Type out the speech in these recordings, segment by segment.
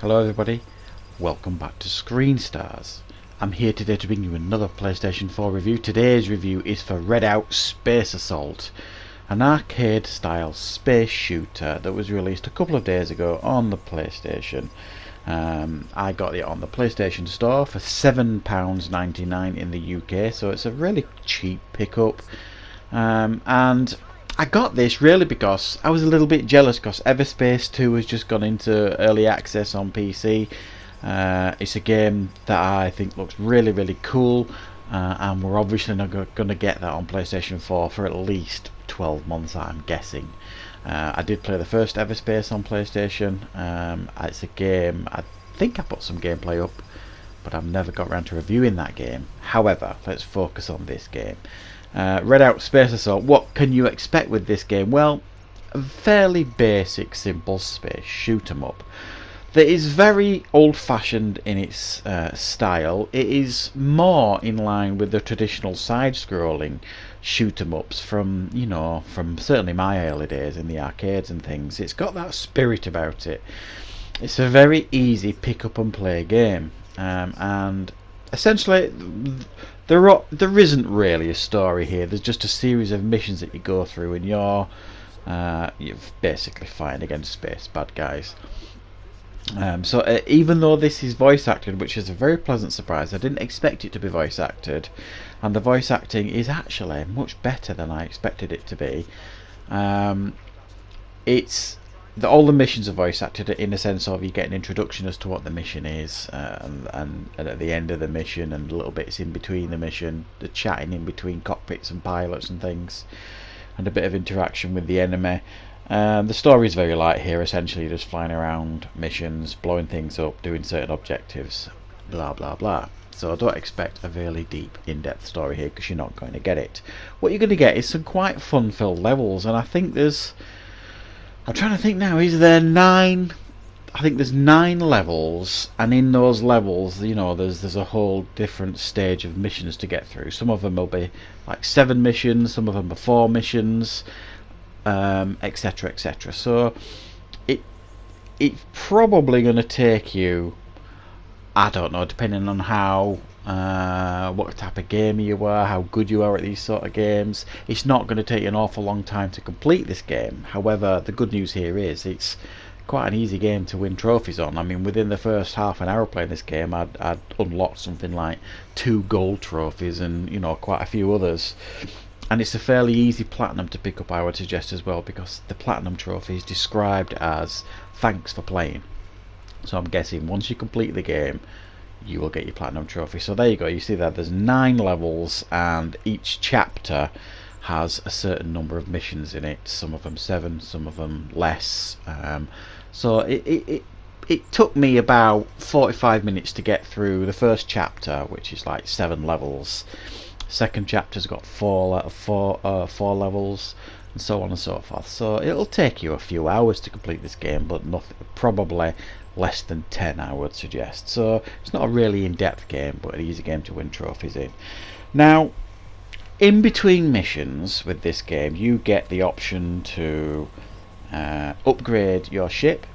Hello everybody, welcome back to Screen Stars. I'm here today to bring you another PlayStation 4 review. Today's review is for Redout Space Assault, an arcade style space shooter that was released a couple of days ago on the PlayStation. I got it on the PlayStation Store for £7.99 in the UK, so it's a really cheap pickup. And I got this really because I was a little bit jealous because Everspace 2 has just gone into early access on PC. It's a game that I think looks really cool, and we're obviously not going to get that on PlayStation 4 for at least 12 months, I'm guessing. I did play the first Everspace on PlayStation. It's a game, I think I put some gameplay up, but I've never got around to reviewing that game. However, let's focus on this game. Redout Space Assault. What can you expect with this game? Well, a fairly basic, simple space shoot 'em up that is very old-fashioned in its style. It is more in line with the traditional side-scrolling shoot 'em ups from, from certainly my early days in the arcades and things. It's got that spirit about it. It's a very easy pick up and play game, and essentially there isn't really a story here. There's just a series of missions that you go through, and you're basically fighting against space bad guys. Even though this is voice acted, which is a very pleasant surprise, I didn't expect it to be voice acted, and the voice acting is actually much better than I expected it to be. All the missions are voice acted in a sense of you get an introduction as to what the mission is, and at the end of the mission and little bits in between the mission, the chatting in between cockpits and pilots and things, and a bit of interaction with the enemy. The story is very light here, essentially just flying around missions, blowing things up, doing certain objectives, blah blah blah. So don't expect a really deep, in-depth story here, because you're not going to get it. What you're going to get is some quite fun-filled levels, and I think I'm trying to think now, is there 9? I think there's 9 levels, and in those levels, there's a whole different stage of missions to get through. Some of them will be like 7 missions, some of them are 4 missions, etc, etc. So it's probably going to take you, I don't know, depending on how what type of gamer you are, how good you are at these sort of games. It's not going to take you an awful long time to complete this game. However, the good news here is it's quite an easy game to win trophies on. I mean, within the first half an hour playing this game, I'd unlocked something like 2 gold trophies and quite a few others. And it's a fairly easy platinum to pick up, I would suggest as well, because the platinum trophy is described as thanks for playing. So I'm guessing once you complete the game, you will get your platinum trophy. So there you go, you see that there's 9 levels, and each chapter has a certain number of missions in it. Some of them 7, some of them less. So it took me about 45 minutes to get through the first chapter, which is like 7 levels. Second chapter's got 4 levels, and so on and so forth. So it'll take you a few hours to complete this game, but probably less than 10, I would suggest. So it's not a really in-depth game, but an easy game to win trophies in. Now, in between missions with this game, you get the option to upgrade your ship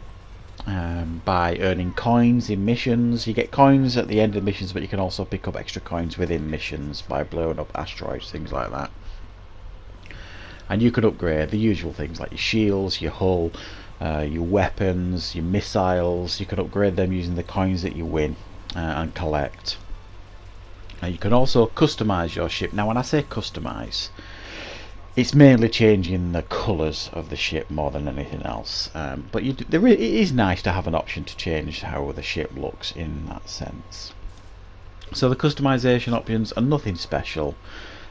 by earning coins in missions. You get coins at the end of missions, but you can also pick up extra coins within missions by blowing up asteroids, things like that. And you can upgrade the usual things like your shields, your hull, your weapons, your missiles. You can upgrade them using the coins that you win and collect. You can also customize your ship. Now when I say customize, it's mainly changing the colours of the ship more than anything else, but it is nice to have an option to change how the ship looks in that sense. So the customization options are nothing special.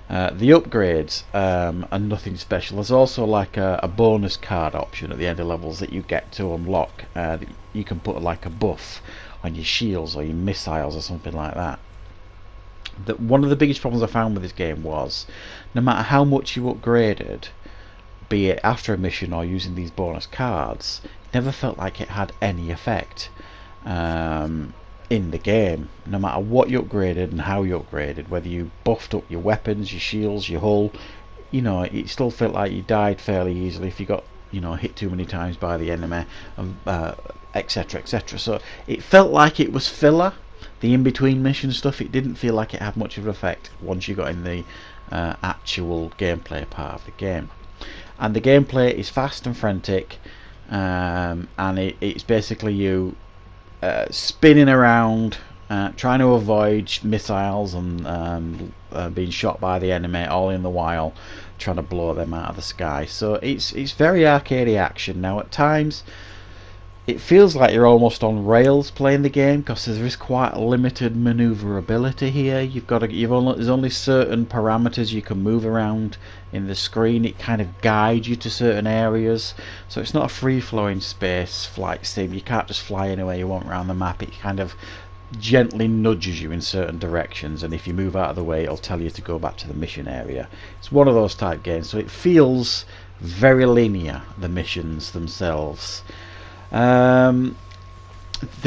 The upgrades are nothing special. There's also like a bonus card option at the end of levels that you get to unlock. You can put like a buff on your shields or your missiles or something like that. One of the biggest problems I found with this game was, no matter how much you upgraded, be it after a mission or using these bonus cards, it never felt like it had any effect in the game. No matter what you upgraded and how you upgraded, whether you buffed up your weapons, your shields, your hull, it still felt like you died fairly easily if you got you know, hit too many times by the enemy, etc, etc. So it felt like it was filler. The in-between mission stuff, it didn't feel like it had much of an effect once you got in the actual gameplay part of the game. And the gameplay is fast and frantic, and it's basically you spinning around, trying to avoid missiles and being shot by the enemy, all in the while trying to blow them out of the sky. So it's very arcadey action. Now at times it feels like you're almost on rails playing the game, because there is quite limited maneuverability here. There's only certain parameters you can move around in the screen. It kind of guides you to certain areas, so it's not a free-flowing space flight sim. You can't just fly anywhere you want around the map. It kind of gently nudges you in certain directions, and if you move out of the way, it'll tell you to go back to the mission area. It's one of those type games, so it feels very linear, the missions themselves. The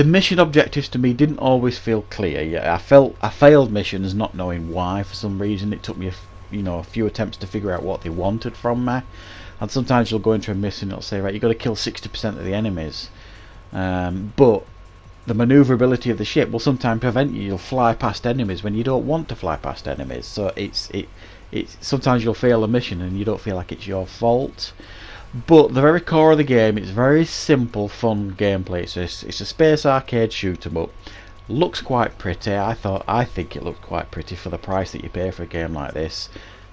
mission objectives to me didn't always feel clear. I failed missions not knowing why. For some reason it took me a few attempts to figure out what they wanted from me. And sometimes you'll go into a mission and it'll say, right, you've got to kill 60% of the enemies, but the maneuverability of the ship will sometimes prevent you. You'll fly past enemies when you don't want to fly past enemies. So it's sometimes you'll fail a mission and you don't feel like it's your fault. But the very core of the game, it's very simple, fun gameplay. It's a space arcade shoot 'em up. Looks quite pretty. I think it looked quite pretty for the price that you pay for a game like this.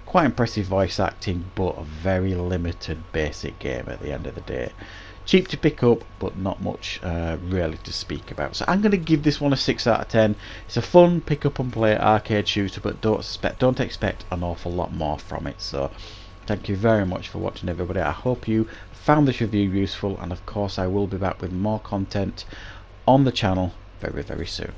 Quite impressive voice acting, but a very limited basic game at the end of the day. Cheap to pick up, but not much really to speak about. So I'm going to give this one a 6 out of 10. It's a fun pick up and play arcade shooter, but don't expect an awful lot more from it. So thank you very much for watching, everybody. I hope you found this review useful, and of course I will be back with more content on the channel very, very soon.